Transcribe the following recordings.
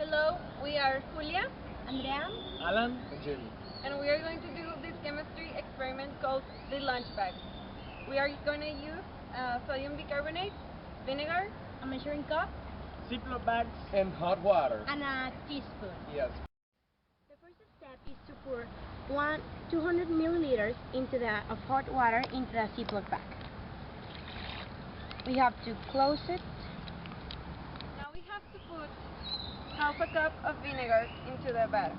Hello, we are Julia, Andrea, Alan and Jimmy. and we are going to do this chemistry experiment called the lunch bag. We are going to use sodium bicarbonate, vinegar, a measuring cup, Ziploc bags and hot water. and a teaspoon. Yes. The first step is to pour 200 milliliters of hot water into the Ziploc bag. We have to close it. Now we have to put half a cup of vinegar into the bag.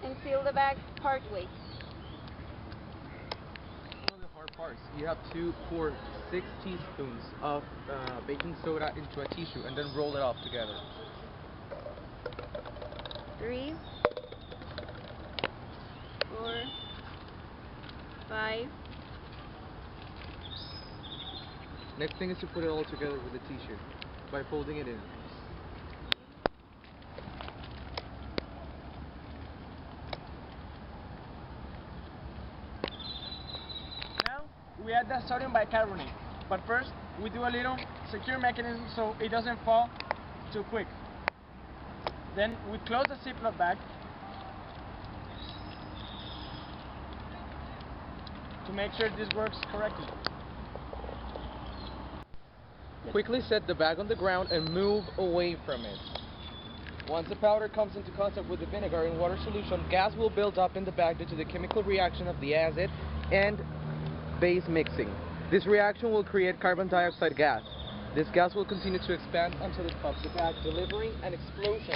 And seal the bag partway. One of the hard parts. You have to pour 6 teaspoons of baking soda into a tissue and then roll it off together. 3, 4, 5. Next thing is to put it all together with the tissue by folding it in. Now we add the sodium bicarbonate, but first we do a little secure mechanism so it doesn't fall too quick. Then we close the Ziploc bag to make sure this works correctly. Quickly set the bag on the ground and move away from it. Once the powder comes into contact with the vinegar and water solution, gas will build up in the bag due to the chemical reaction of the acid and base mixing. This reaction will create carbon dioxide gas. This gas will continue to expand until it pops the bag, delivering an explosion